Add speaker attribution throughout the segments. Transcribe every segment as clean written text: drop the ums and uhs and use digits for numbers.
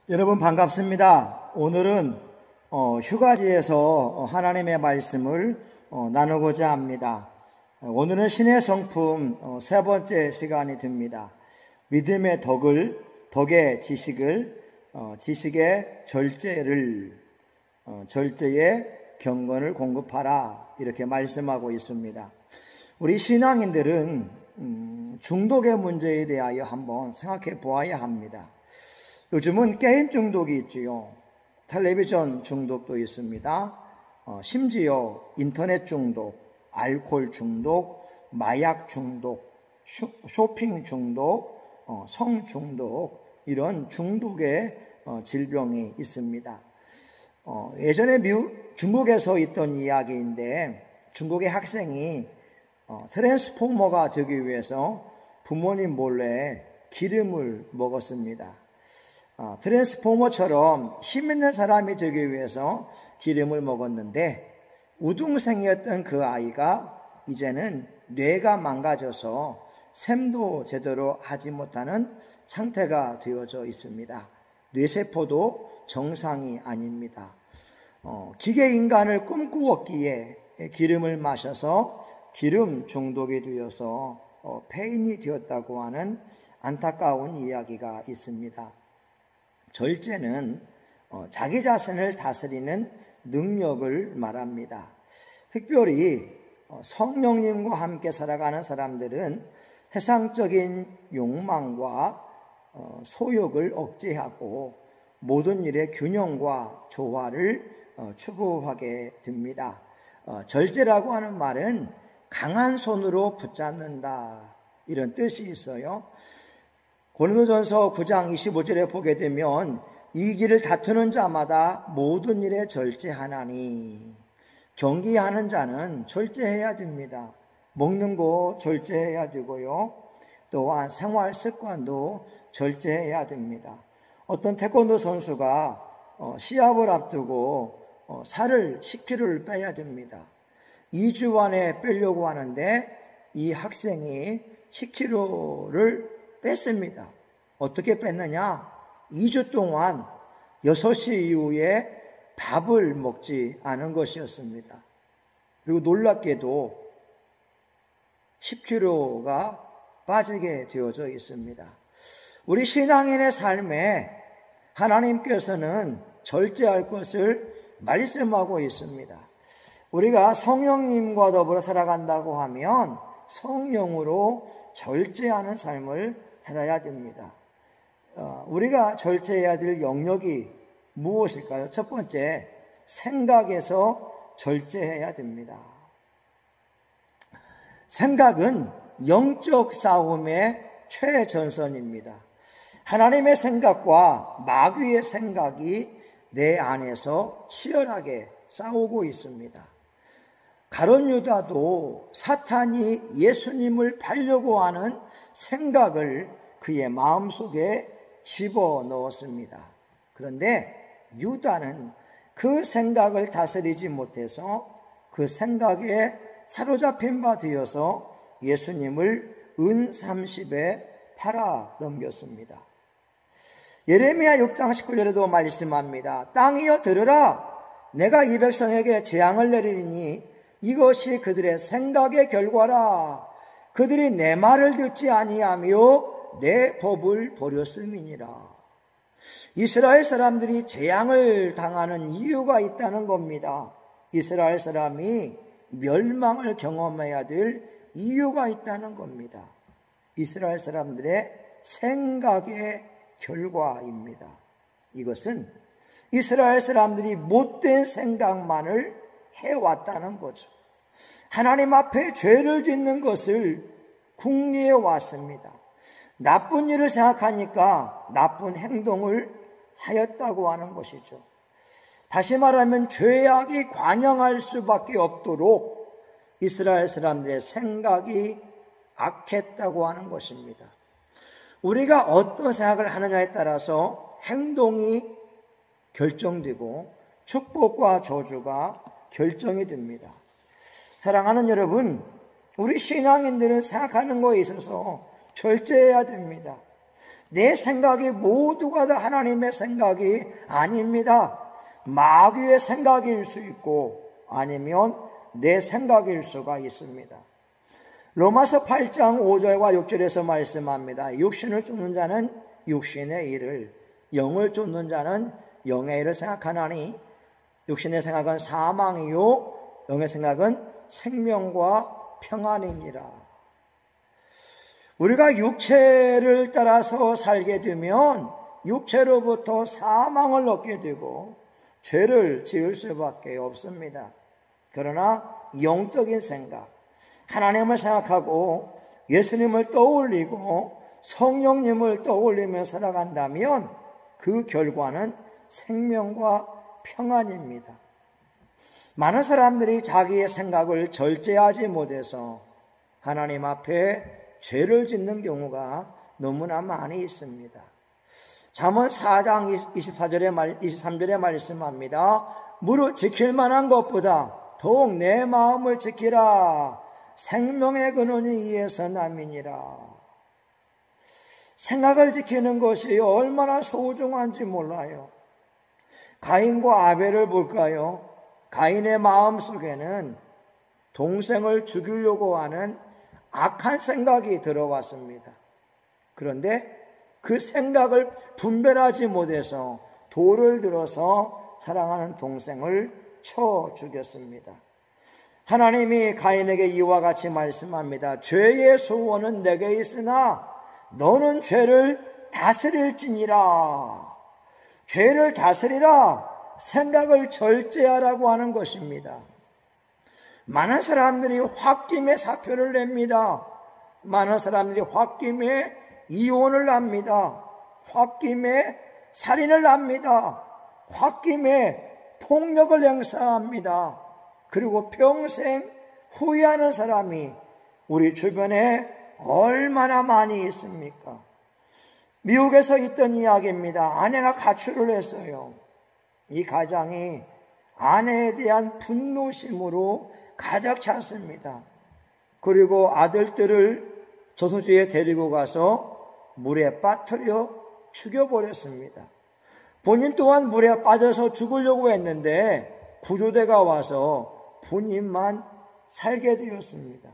Speaker 1: 여러분 반갑습니다. 오늘은 휴가지에서 하나님의 말씀을 나누고자 합니다. 오늘은 신의 성품 세 번째 시간이 됩니다. 믿음의 덕의 지식을, 지식의 절제의 경건을 공급하라, 이렇게 말씀하고 있습니다. 우리 신앙인들은 중독의 문제에 대하여 한번 생각해 보아야 합니다. 요즘은 게임 중독이 있지요. 텔레비전 중독도 있습니다. 심지어 인터넷 중독, 알코올 중독, 마약 중독, 쇼핑 중독, 성 중독, 이런 중독의 질병이 있습니다. 예전에 중국에서 있던 이야기인데, 중국의 학생이 트랜스포머가 되기 위해서 부모님 몰래 기름을 먹었습니다. 트랜스포머처럼 힘 있는 사람이 되기 위해서 기름을 먹었는데, 우등생이었던 그 아이가 이제는 뇌가 망가져서 셈도 제대로 하지 못하는 상태가 되어져 있습니다. 뇌세포도 정상이 아닙니다. 기계 인간을 꿈꾸었기에 기름을 마셔서 기름 중독이 되어서 폐인이 되었다고 하는 안타까운 이야기가 있습니다. 절제는 자기 자신을 다스리는 능력을 말합니다. 특별히 성령님과 함께 살아가는 사람들은 세상적인 욕망과 소욕을 억제하고 모든 일의 균형과 조화를 추구하게 됩니다. 절제라고 하는 말은 강한 손으로 붙잡는다, 이런 뜻이 있어요. 고린도전서 9장 25절에 보게 되면 이 길을 다투는 자마다 모든 일에 절제하나니, 경기하는 자는 절제해야 됩니다. 먹는 거 절제해야 되고요. 또한 생활 습관도 절제해야 됩니다. 어떤 태권도 선수가 시합을 앞두고 살을 10kg를 빼야 됩니다. 2주 안에 빼려고 하는데 이 학생이 10kg를 뺐습니다. 어떻게 뺐느냐? 2주 동안 6시 이후에 밥을 먹지 않은 것이었습니다. 그리고 놀랍게도 10kg가 빠지게 되어져 있습니다. 우리 신앙인의 삶에 하나님께서는 절제할 것을 말씀하고 있습니다. 우리가 성령님과 더불어 살아간다고 하면 성령으로 절제하는 삶을 살아야 됩니다. 우리가 절제해야 될 영역이 무엇일까요? 첫 번째, 생각에서 절제해야 됩니다. 생각은 영적 싸움의 최전선입니다. 하나님의 생각과 마귀의 생각이 내 안에서 치열하게 싸우고 있습니다. 가룟 유다도 사탄이 예수님을 팔려고 하는 생각을 그의 마음속에 집어넣었습니다. 그런데 유다는 그 생각을 다스리지 못해서 그 생각에 사로잡힌 바 되어서 예수님을 은 30에 팔아 넘겼습니다. 예레미야 6장 19절에도 말씀합니다. 땅이여 들으라, 내가 이 백성에게 재앙을 내리니 이것이 그들의 생각의 결과라. 그들이 내 말을 듣지 아니하며 내 법을 버렸음이니라. 이스라엘 사람들이 재앙을 당하는 이유가 있다는 겁니다. 이스라엘 사람이 멸망을 경험해야 될 이유가 있다는 겁니다. 이스라엘 사람들의 생각의 결과입니다. 이것은 이스라엘 사람들이 못된 생각만을 해왔다는 거죠. 하나님 앞에 죄를 짓는 것을 궁리해 왔습니다. 나쁜 일을 생각하니까 나쁜 행동을 하였다고 하는 것이죠. 다시 말하면 죄악이 관영할 수밖에 없도록 이스라엘 사람들의 생각이 악했다고 하는 것입니다. 우리가 어떤 생각을 하느냐에 따라서 행동이 결정되고 축복과 저주가 결정이 됩니다. 사랑하는 여러분, 우리 신앙인들은 생각하는 것에 있어서 절제해야 됩니다. 내 생각이 모두가 다 하나님의 생각이 아닙니다. 마귀의 생각일 수 있고 아니면 내 생각일 수가 있습니다. 로마서 8장 5절과 6절에서 말씀합니다. 육신을 쫓는 자는 육신의 일을, 영을 쫓는 자는 영의 일을 생각하나니 육신의 생각은 사망이요 영의 생각은 생명과 평안이니라. 우리가 육체를 따라서 살게 되면 육체로부터 사망을 얻게 되고 죄를 지을 수밖에 없습니다. 그러나 영적인 생각, 하나님을 생각하고 예수님을 떠올리고 성령님을 떠올리며 살아간다면 그 결과는 생명과 평안입니다. 많은 사람들이 자기의 생각을 절제하지 못해서 하나님 앞에 죄를 짓는 경우가 너무나 많이 있습니다. 잠언 4장 23절에 말씀합니다. 무릇 지킬 만한 것보다 더욱 내 마음을 지키라. 생명의 근원이 이에서 남이니라. 생각을 지키는 것이 얼마나 소중한지 몰라요. 가인과 아벨을 볼까요? 가인의 마음 속에는 동생을 죽이려고 하는 악한 생각이 들어왔습니다. 그런데 그 생각을 분별하지 못해서 돌을 들어서 사랑하는 동생을 쳐 죽였습니다. 하나님이 가인에게 이와 같이 말씀합니다. 죄의 소원은 내게 있으나 너는 죄를 다스릴지니라. 죄를 다스리라. 생각을 절제하라고 하는 것입니다. 많은 사람들이 홧김에 사표를 냅니다. 많은 사람들이 홧김에 이혼을 합니다. 홧김에 살인을 합니다. 홧김에 폭력을 행사합니다. 그리고 평생 후회하는 사람이 우리 주변에 얼마나 많이 있습니까? 미국에서 있던 이야기입니다. 아내가 가출을 했어요. 이 가장이 아내에 대한 분노심으로 가득 찼습니다. 그리고 아들들을 저수지에 데리고 가서 물에 빠뜨려 죽여버렸습니다. 본인 또한 물에 빠져서 죽으려고 했는데 구조대가 와서 본인만 살게 되었습니다.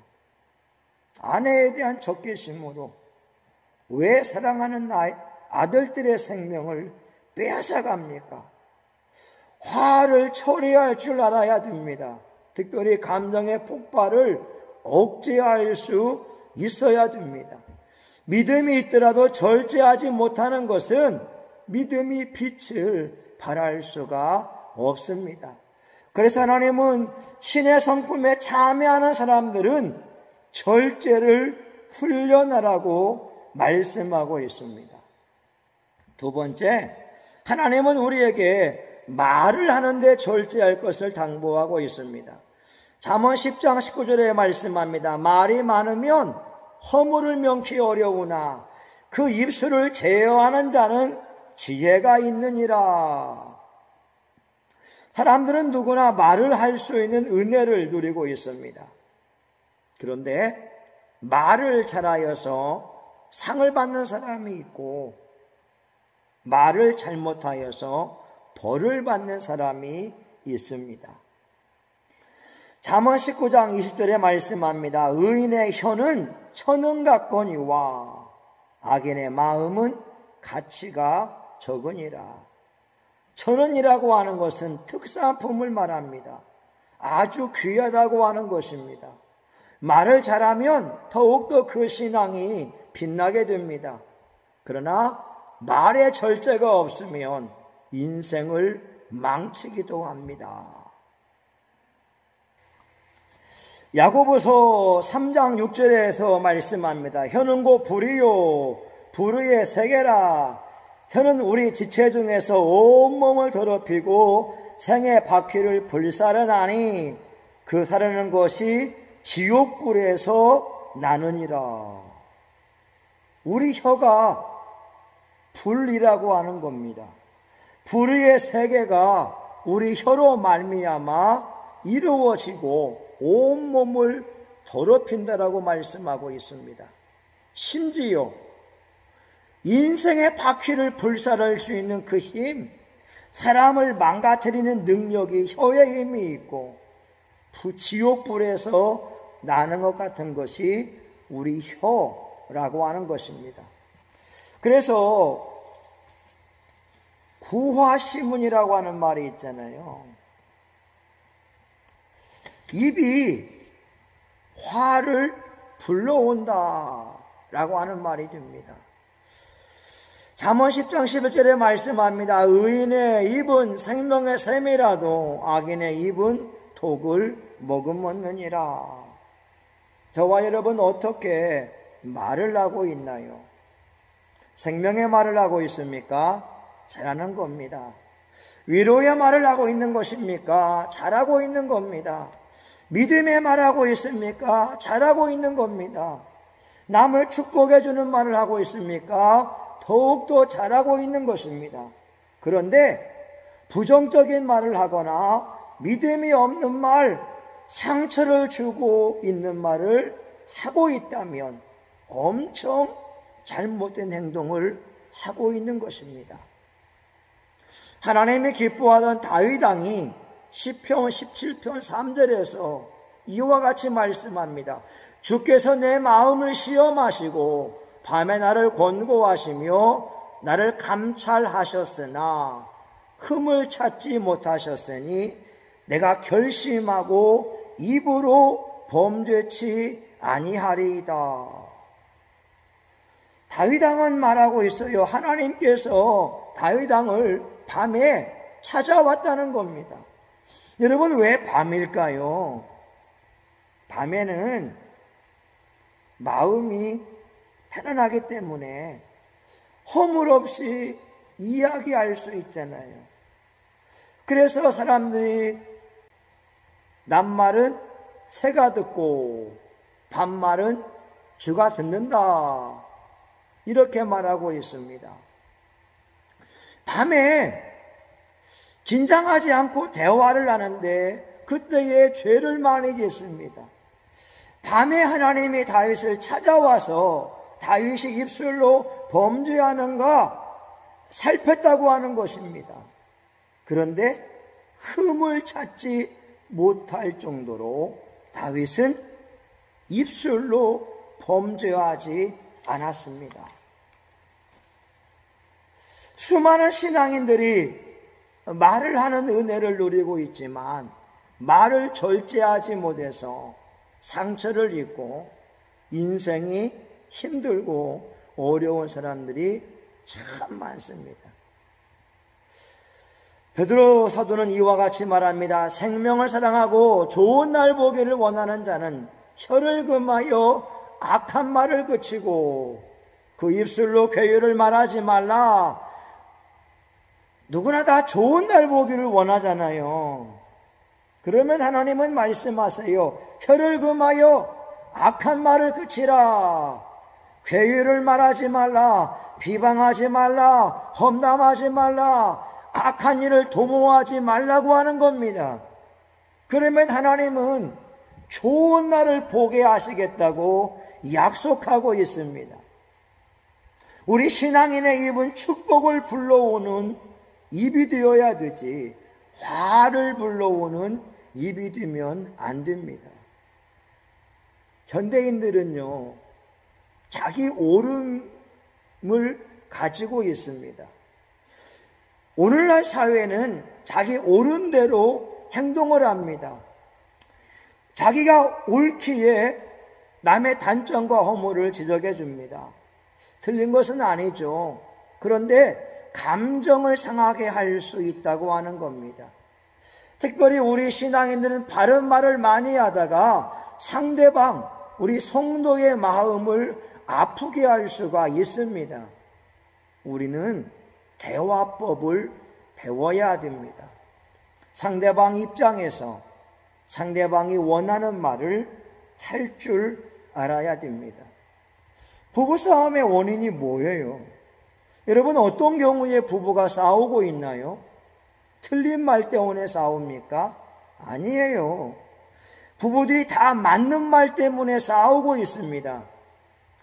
Speaker 1: 아내에 대한 적개심으로 왜 사랑하는 아들들의 생명을 빼앗아갑니까? 화를 처리할 줄 알아야 됩니다. 특별히 감정의 폭발을 억제할 수 있어야 됩니다. 믿음이 있더라도 절제하지 못하는 것은 믿음이 빛을 발할 수가 없습니다. 그래서 하나님은 신의 성품에 참여하는 사람들은 절제를 훈련하라고 말씀하고 있습니다. 두 번째, 하나님은 우리에게 말을 하는데 절제할 것을 당부하고 있습니다. 잠언 10장 19절에 말씀합니다. 말이 많으면 허물을 명키 어려우나 그 입술을 제어하는 자는 지혜가 있느니라. 사람들은 누구나 말을 할 수 있는 은혜를 누리고 있습니다. 그런데 말을 잘하여서 상을 받는 사람이 있고 말을 잘못하여서 벌을 받는 사람이 있습니다. 잠언 19장 20절에 말씀합니다. 의인의 혀는 천은 같거니와 악인의 마음은 가치가 적으니라. 천은이라고 하는 것은 특산품을 말합니다. 아주 귀하다고 하는 것입니다. 말을 잘하면 더욱더 그 신앙이 빛나게 됩니다. 그러나 말에 절제가 없으면 인생을 망치기도 합니다. 야고보서 3장 6절에서 말씀합니다. 혀는 곧 불이요 불의의 세계라. 혀는 우리 지체 중에서 온몸을 더럽히고 생의 바퀴를 불사르나니 그 사르는 것이 지옥불에서 나느니라. 우리 혀가 불이라고 하는 겁니다. 불의의 세계가 우리 혀로 말미암아 이루어지고 온몸을 더럽힌다라고 말씀하고 있습니다. 심지어 인생의 바퀴를 불살할 수 있는 그 힘, 사람을 망가뜨리는 능력이 혀에 힘이 있고 지옥불에서 나는 것 같은 것이 우리 혀라고 하는 것입니다. 그래서 구화시문이라고 하는 말이 있잖아요. 입이 화를 불러온다 라고 하는 말이 됩니다. 잠언 10장 11절에 말씀합니다. 의인의 입은 생명의 샘이라도 악인의 입은 독을 머금었느니라. 저와 여러분 어떻게 말을 하고 있나요? 생명의 말을 하고 있습니까? 잘하는 겁니다. 위로의 말을 하고 있는 것입니까? 잘하고 있는 겁니다. 믿음의 말하고 있습니까? 잘하고 있는 겁니다. 남을 축복해 주는 말을 하고 있습니까? 더욱더 잘하고 있는 것입니다. 그런데 부정적인 말을 하거나 믿음이 없는 말, 상처를 주고 있는 말을 하고 있다면 엄청 잘못된 행동을 하고 있는 것입니다. 하나님이 기뻐하던 다윗 왕이 시편 17편 3절에서 이와 같이 말씀합니다. 주께서 내 마음을 시험하시고 밤에 나를 권고하시며 나를 감찰하셨으나 흠을 찾지 못하셨으니 내가 결심하고 입으로 범죄치 아니하리이다. 다윗 왕은 말하고 있어요. 하나님께서 다윗 왕을 밤에 찾아왔다는 겁니다. 여러분 왜 밤일까요? 밤에는 마음이 편안하기 때문에 허물 없이 이야기할 수 있잖아요. 그래서 사람들이 낮말은 새가 듣고 밤말은 쥐가 듣는다 이렇게 말하고 있습니다. 밤에 긴장하지 않고 대화를 하는데 그때에 죄를 많이 짓습니다. 밤에 하나님이 다윗을 찾아와서 다윗이 입술로 범죄하는가 살폈다고 하는 것입니다. 그런데 흠을 찾지 못할 정도로 다윗은 입술로 범죄하지 않았습니다. 수많은 신앙인들이 말을 하는 은혜를 누리고 있지만 말을 절제하지 못해서 상처를 입고 인생이 힘들고 어려운 사람들이 참 많습니다. 베드로 사도는 이와 같이 말합니다. 생명을 사랑하고 좋은 날 보기를 원하는 자는 혀를 금하여 악한 말을 그치고 그 입술로 괴유를 말하지 말라. 누구나 다 좋은 날 보기를 원하잖아요. 그러면 하나님은 말씀하세요. 혀를 금하여 악한 말을 그치라. 괴유를 말하지 말라. 비방하지 말라. 험담하지 말라. 악한 일을 도모하지 말라고 하는 겁니다. 그러면 하나님은 좋은 날을 보게 하시겠다고 약속하고 있습니다. 우리 신앙인의 입은 축복을 불러오는 입이 되어야 되지 화를 불러오는 입이 되면 안 됩니다. 현대인들은요, 자기 옳음을 가지고 있습니다. 오늘날 사회는 자기 옳은 대로 행동을 합니다. 자기가 옳기에 남의 단점과 허물을 지적해 줍니다. 틀린 것은 아니죠. 그런데 감정을 상하게 할 수 있다고 하는 겁니다. 특별히 우리 신앙인들은 바른 말을 많이 하다가 상대방, 우리 성도의 마음을 아프게 할 수가 있습니다. 우리는 대화법을 배워야 됩니다. 상대방 입장에서 상대방이 원하는 말을 할 줄 알아야 됩니다. 부부싸움의 원인이 뭐예요? 여러분 어떤 경우에 부부가 싸우고 있나요? 틀린 말 때문에 싸웁니까? 아니에요. 부부들이 다 맞는 말 때문에 싸우고 있습니다.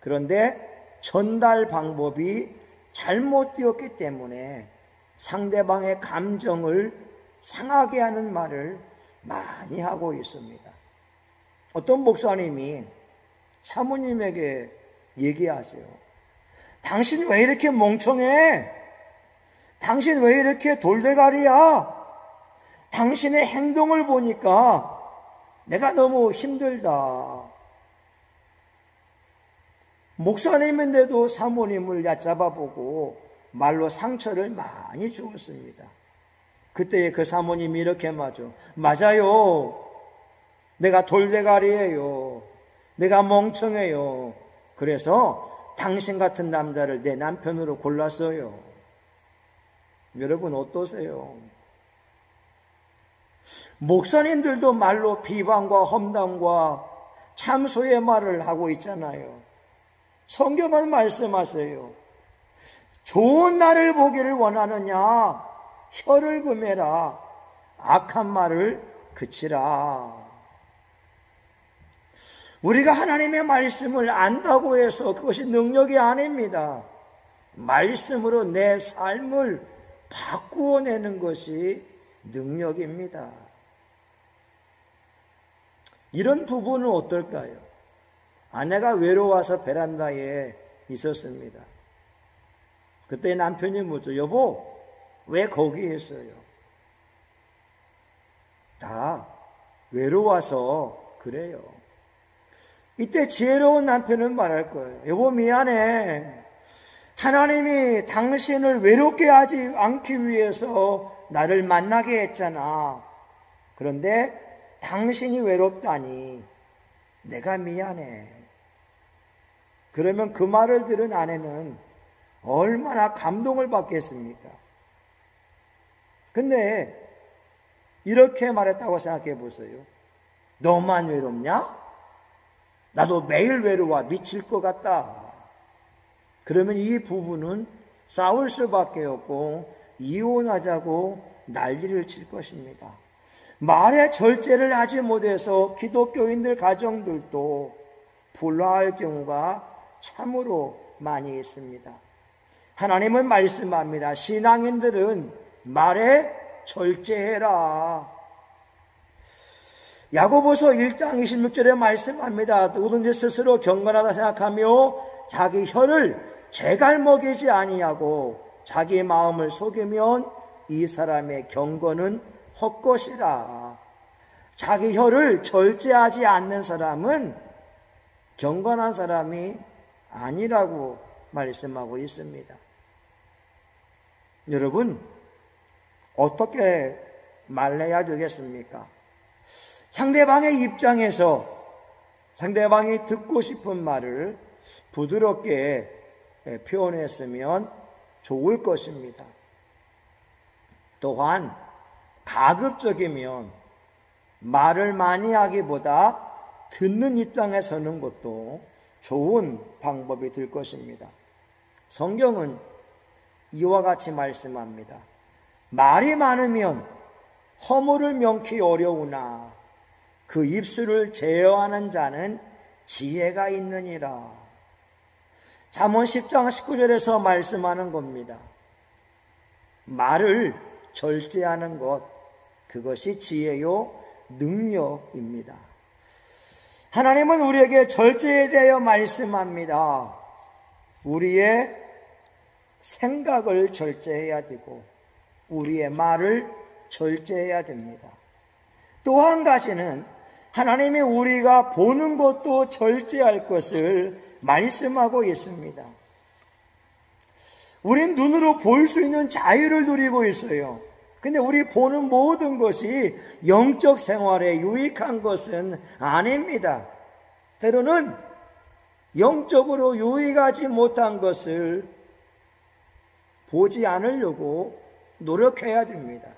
Speaker 1: 그런데 전달 방법이 잘못되었기 때문에 상대방의 감정을 상하게 하는 말을 많이 하고 있습니다. 어떤 목사님이 사모님에게 얘기하세요. 당신 왜 이렇게 멍청해? 당신 왜 이렇게 돌대가리야? 당신의 행동을 보니까 내가 너무 힘들다. 목사님인데도 사모님을 얕잡아보고 말로 상처를 많이 주었습니다. 그때 그 사모님이 이렇게 맞아요. 내가 돌대가리예요. 내가 멍청해요. 그래서 당신 같은 남자를 내 남편으로 골랐어요. 여러분 어떠세요? 목사님들도 말로 비방과 험담과 참소의 말을 하고 있잖아요. 성경은 말씀하세요. 좋은 날을 보기를 원하느냐? 혀를 금해라. 악한 말을 그치라. 우리가 하나님의 말씀을 안다고 해서 그것이 능력이 아닙니다. 말씀으로 내 삶을 바꾸어내는 것이 능력입니다. 이런 부부는 어떨까요? 아내가 외로워서 베란다에 있었습니다. 그때 남편이 묻죠. 여보, 왜 거기 있어요? 다 외로워서 그래요. 이때 지혜로운 남편은 말할 거예요. 여보, 미안해. 하나님이 당신을 외롭게 하지 않기 위해서 나를 만나게 했잖아. 그런데 당신이 외롭다니 내가 미안해. 그러면 그 말을 들은 아내는 얼마나 감동을 받겠습니까? 근데 이렇게 말했다고 생각해 보세요. 너만 외롭냐? 나도 매일 외로워 미칠 것 같다. 그러면 이 부부는 싸울 수밖에 없고 이혼하자고 난리를 칠 것입니다. 말에 절제를 하지 못해서 기독교인들 가정들도 불화할 경우가 참으로 많이 있습니다. 하나님은 말씀합니다. 신앙인들은 말에 절제해라. 야고보서 1장 26절에 말씀합니다. 누구든지 스스로 경건하다 생각하며 자기 혀를 재갈 먹이지 아니하고 자기 마음을 속이면 이 사람의 경건은 헛것이라. 자기 혀를 절제하지 않는 사람은 경건한 사람이 아니라고 말씀하고 있습니다. 여러분, 어떻게 말해야 되겠습니까? 상대방의 입장에서 상대방이 듣고 싶은 말을 부드럽게 표현했으면 좋을 것입니다. 또한 가급적이면 말을 많이 하기보다 듣는 입장에 서는 것도 좋은 방법이 될 것입니다. 성경은 이와 같이 말씀합니다. 말이 많으면 허물을 명키 어려우나 그 입술을 제어하는 자는 지혜가 있느니라. 잠언 10장 19절에서 말씀하는 겁니다. 말을 절제하는 것, 그것이 지혜요 능력입니다. 하나님은 우리에게 절제에 대하여 말씀합니다. 우리의 생각을 절제해야 되고 우리의 말을 절제해야 됩니다. 또 한 가지는 하나님이 우리가 보는 것도 절제할 것을 말씀하고 있습니다. 우린 눈으로 볼 수 있는 자유를 누리고 있어요. 근데 우리 보는 모든 것이 영적 생활에 유익한 것은 아닙니다. 때로는 영적으로 유익하지 못한 것을 보지 않으려고 노력해야 됩니다.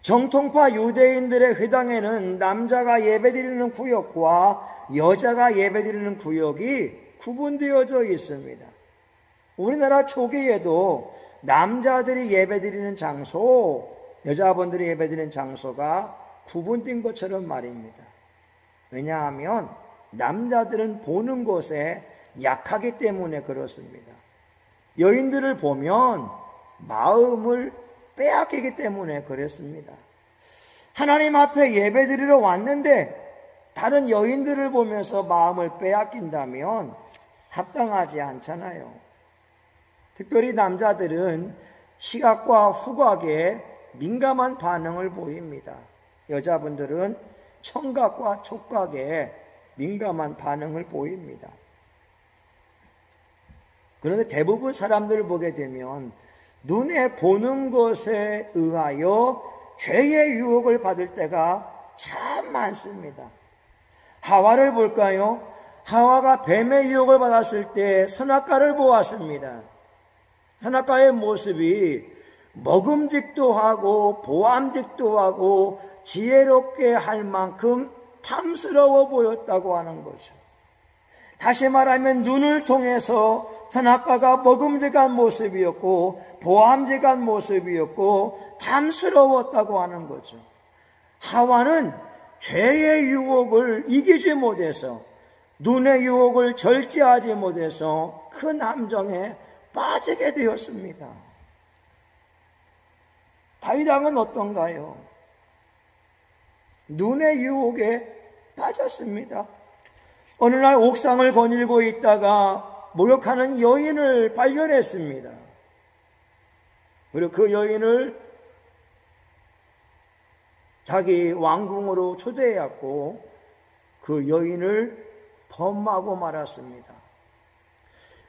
Speaker 1: 정통파 유대인들의 회당에는 남자가 예배드리는 구역과 여자가 예배드리는 구역이 구분되어져 있습니다. 우리나라 초기에도 남자들이 예배드리는 장소, 여자분들이 예배드리는 장소가 구분된 것처럼 말입니다. 왜냐하면 남자들은 보는 것에 약하기 때문에 그렇습니다. 여인들을 보면 마음을 빼앗기기 때문에 그랬습니다. 하나님 앞에 예배드리러 왔는데 다른 여인들을 보면서 마음을 빼앗긴다면 합당하지 않잖아요. 특별히 남자들은 시각과 후각에 민감한 반응을 보입니다. 여자분들은 청각과 촉각에 민감한 반응을 보입니다. 그런데 대부분 사람들을 보게 되면 눈에 보는 것에 의하여 죄의 유혹을 받을 때가 참 많습니다. 하와를 볼까요? 하와가 뱀의 유혹을 받았을 때 선악과를 보았습니다. 선악과의 모습이 먹음직도 하고 보암직도 하고 지혜롭게 할 만큼 탐스러워 보였다고 하는 거죠. 다시 말하면 눈을 통해서 선악과가 먹음직한 모습이었고 보암직한 모습이었고 탐스러웠다고 하는 거죠. 하와는 죄의 유혹을 이기지 못해서 눈의 유혹을 절제하지 못해서 큰 함정에 빠지게 되었습니다. 다윗 왕은 어떤가요? 눈의 유혹에 빠졌습니다. 어느 날 옥상을 거닐고 있다가 목욕하는 여인을 발견했습니다. 그리고 그 여인을 자기 왕궁으로 초대해왔고 그 여인을 범하고 말았습니다.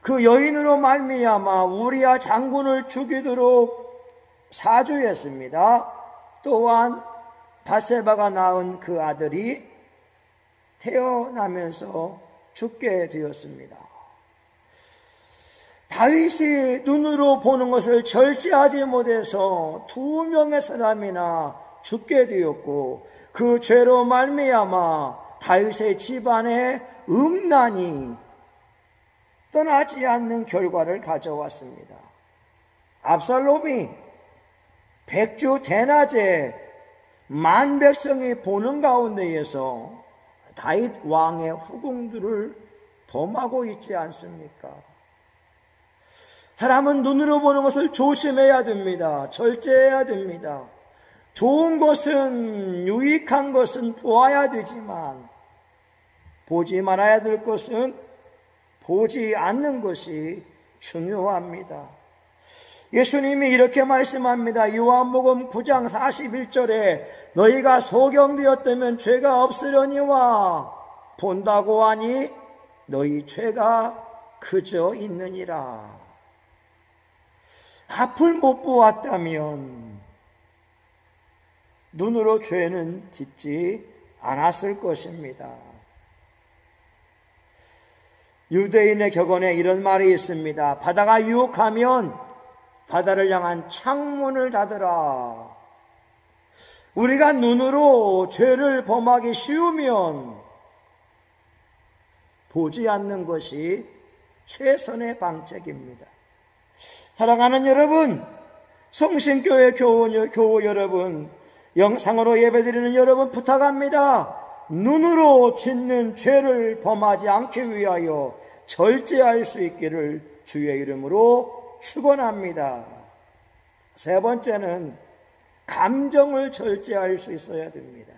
Speaker 1: 그 여인으로 말미암아 우리아 장군을 죽이도록 사주했습니다. 또한 바세바가 낳은 그 아들이 태어나면서 죽게 되었습니다. 다윗이 눈으로 보는 것을 절제하지 못해서 2명의 사람이나 죽게 되었고 그 죄로 말미암아 다윗의 집안에 음란이 떠나지 않는 결과를 가져왔습니다. 압살롬이 백주 대낮에 만 백성이 보는 가운데에서 다윗 왕의 후궁들을 범하고 있지 않습니까? 사람은 눈으로 보는 것을 조심해야 됩니다. 절제해야 됩니다. 좋은 것은, 유익한 것은 보아야 되지만 보지 말아야 될 것은 보지 않는 것이 중요합니다. 예수님이 이렇게 말씀합니다. 요한복음 9장 41절에 너희가 소경되었다면 죄가 없으려니와 본다고 하니 너희 죄가 그저 있느니라. 앞을 못 보았다면 눈으로 죄는 짓지 않았을 것입니다. 유대인의 격언에 이런 말이 있습니다. 바다가 유혹하면 바다를 향한 창문을 닫으라. 우리가 눈으로 죄를 범하기 쉬우면 보지 않는 것이 최선의 방책입니다. 사랑하는 여러분, 성신교회 교우 여러분, 영상으로 예배드리는 여러분 부탁합니다. 눈으로 짓는 죄를 범하지 않기 위하여 절제할 수 있기를 주의 이름으로 축원합니다. 세 번째는 감정을 절제할 수 있어야 됩니다.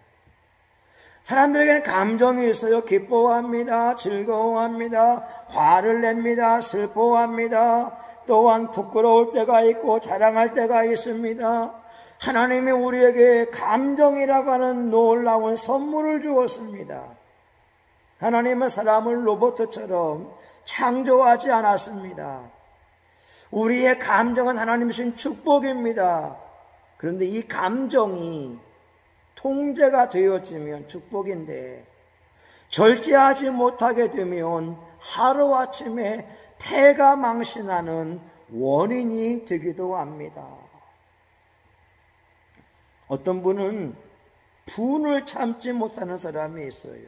Speaker 1: 사람들에게는 감정이 있어요. 기뻐합니다. 즐거워합니다. 화를 냅니다. 슬퍼합니다. 또한 부끄러울 때가 있고 자랑할 때가 있습니다. 하나님이 우리에게 감정이라고 하는 놀라운 선물을 주었습니다. 하나님은 사람을 로봇처럼 창조하지 않았습니다. 우리의 감정은 하나님 주신 축복입니다. 그런데 이 감정이 통제가 되어지면 축복인데 절제하지 못하게 되면 하루아침에 폐가 망신하는 원인이 되기도 합니다. 어떤 분은 분을 참지 못하는 사람이 있어요.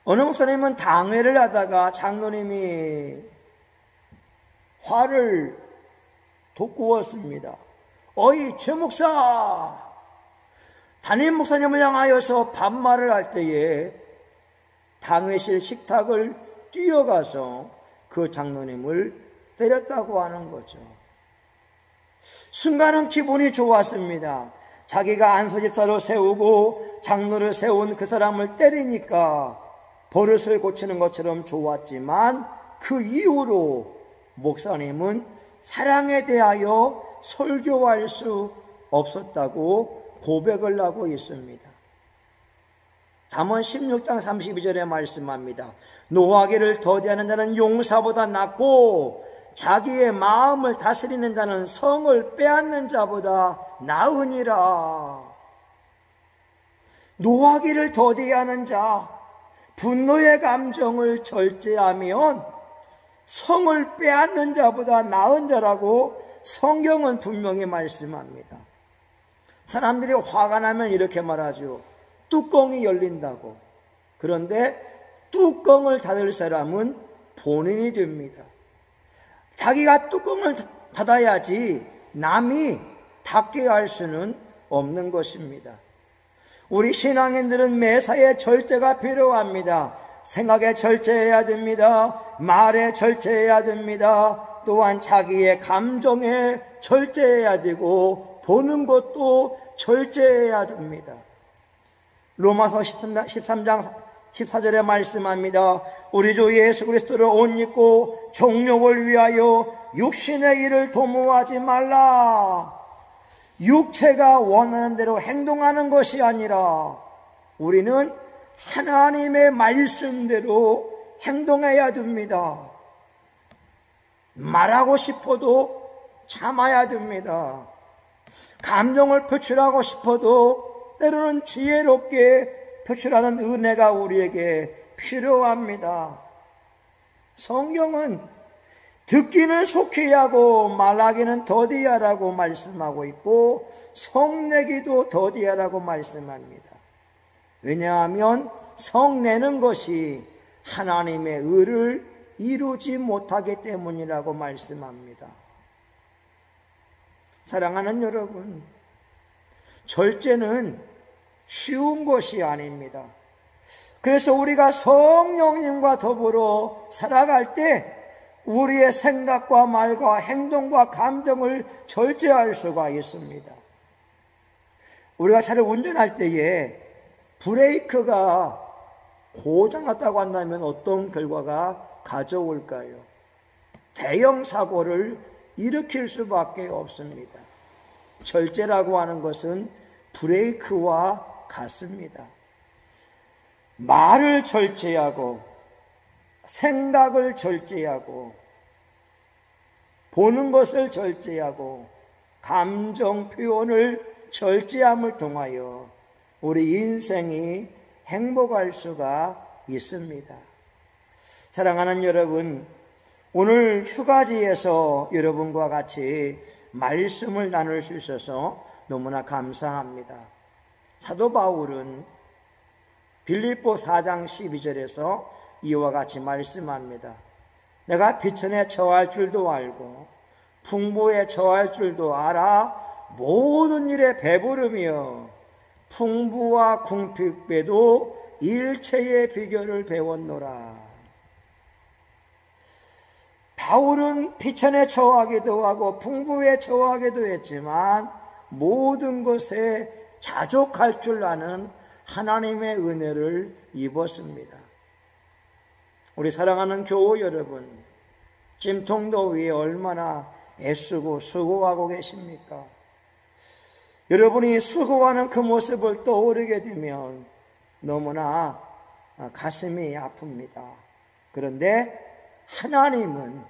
Speaker 1: 어느 목사님은 당회를 하다가 장로님이 화를 돋구었습니다. 어이 최 목사! 담임 목사님을 향하여서 반말을 할 때에 당회실 식탁을 뛰어가서 그 장로님을 때렸다고 하는 거죠. 순간은 기분이 좋았습니다. 자기가 안수집사로 세우고 장로를 세운 그 사람을 때리니까 버릇을 고치는 것처럼 좋았지만 그 이후로 목사님은 사랑에 대하여 설교할 수 없었다고 고백을 하고 있습니다. 잠언 16장 32절에 말씀합니다. 노하기를 더디하는 자는 용사보다 낫고 자기의 마음을 다스리는 자는 성을 빼앗는 자보다 나으니라. 노하기를 더디하는 자, 분노의 감정을 절제하면 성을 빼앗는 자보다 나은 자라고 성경은 분명히 말씀합니다. 사람들이 화가 나면 이렇게 말하죠. 뚜껑이 열린다고. 그런데 뚜껑을 닫을 사람은 본인이 됩니다. 자기가 뚜껑을 닫아야지 남이 닫게 할 수는 없는 것입니다. 우리 신앙인들은 매사에 절제가 필요합니다. 생각에 절제해야 됩니다. 말에 절제해야 됩니다. 또한 자기의 감정에 절제해야 되고 보는 것도 절제해야 됩니다. 로마서 13장 14절에 말씀합니다. 우리 주 예수 그리스도를 옷 입고 정욕을 위하여 육신의 일을 도모하지 말라. 육체가 원하는 대로 행동하는 것이 아니라 우리는 하나님의 말씀대로 행동해야 됩니다. 말하고 싶어도 참아야 됩니다. 감정을 표출하고 싶어도 때로는 지혜롭게 표출하는 은혜가 우리에게 필요합니다. 성경은 듣기는 속히 하고 말하기는 더디하라고 말씀하고 있고 성내기도 더디하라고 말씀합니다. 왜냐하면 성내는 것이 하나님의 의를 이루지 못하기 때문이라고 말씀합니다. 사랑하는 여러분, 절제는 쉬운 것이 아닙니다. 그래서 우리가 성령님과 더불어 살아갈 때 우리의 생각과 말과 행동과 감정을 절제할 수가 있습니다. 우리가 차를 운전할 때에 브레이크가 고장났다고 한다면 어떤 결과가 가져올까요? 대형 사고를 일으킬 수밖에 없습니다. 절제라고 하는 것은 브레이크와 같습니다. 말을 절제하고 생각을 절제하고 보는 것을 절제하고 감정 표현을 절제함을 통하여 우리 인생이 행복할 수가 있습니다. 사랑하는 여러분, 오늘 휴가지에서 여러분과 같이 말씀을 나눌 수 있어서 너무나 감사합니다. 사도 바울은 빌립보 4장 12절에서 이와 같이 말씀합니다. 내가 비천에 처할 줄도 알고 풍부에 처할 줄도 알아 모든 일에 배부르며 풍부와 궁핍에도 일체의 비결을 배웠노라. 바울은 비천에 처하기도 하고 풍부에 처하기도 했지만 모든 것에 자족할 줄 아는 하나님의 은혜를 입었습니다. 우리 사랑하는 교우 여러분, 찜통더위에 얼마나 애쓰고 수고하고 계십니까? 여러분이 수고하는 그 모습을 떠오르게 되면 너무나 가슴이 아픕니다. 그런데 하나님은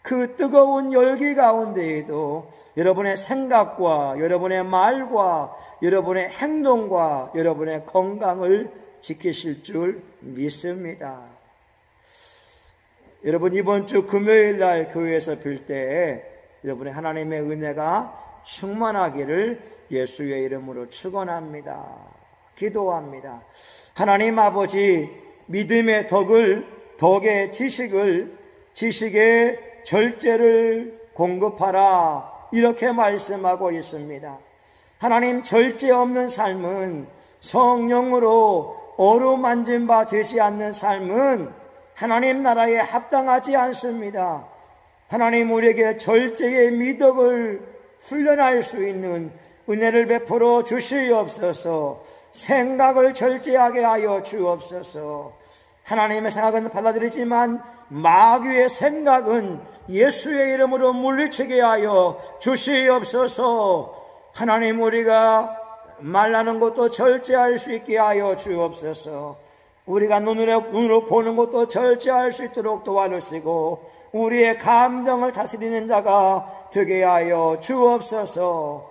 Speaker 1: 그 뜨거운 열기 가운데에도 여러분의 생각과 여러분의 말과 여러분의 행동과 여러분의 건강을 지키실 줄 믿습니다. 여러분, 이번 주 금요일 날 교회에서 뵐 때 여러분의 하나님의 은혜가 충만하기를 예수의 이름으로 축원합니다. 기도합니다. 하나님 아버지, 믿음의 덕의 지식의 절제를 공급하라, 이렇게 말씀하고 있습니다. 하나님, 절제 없는 삶은, 성령으로 어루만진 바 되지 않는 삶은 하나님 나라에 합당하지 않습니다. 하나님 우리에게 절제의 미덕을 훈련할 수 있는 은혜를 베풀어 주시옵소서. 생각을 절제하게 하여 주옵소서. 하나님의 생각은 받아들이지만 마귀의 생각은 예수의 이름으로 물리치게 하여 주시옵소서. 하나님 우리가 말하는 것도 절제할 수 있게 하여 주옵소서. 우리가 눈으로 보는 것도 절제할 수 있도록 도와주시고 우리의 감정을 다스리는 자가 되게 하여 주옵소서.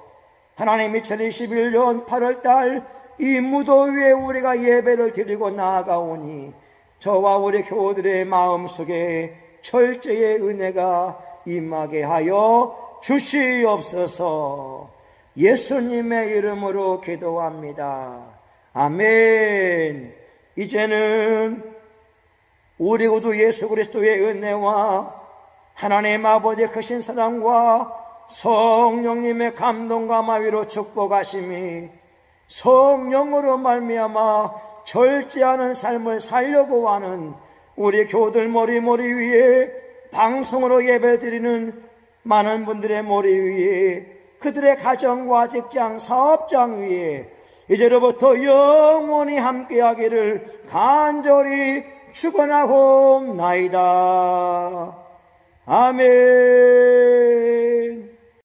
Speaker 1: 하나님 2021년 8월달 이 무더위에 우리가 예배를 드리고 나아가오니 저와 우리 교우들의 마음속에 절제의 은혜가 임하게 하여 주시옵소서. 예수님의 이름으로 기도합니다. 아멘. 이제는 우리 구주 예수 그리스도의 은혜와 하나님 아버지의 크신 사랑과 성령님의 감동과 마위로 축복하심이 성령으로 말미암아 절제하는 삶을 살려고 하는 우리 교우들 머리 위에 방송으로 예배드리는 많은 분들의 머리 위에 그들의 가정과 직장, 사업장 위에 이제로부터 영원히 함께하기를 간절히 축원하옵나이다. 아멘.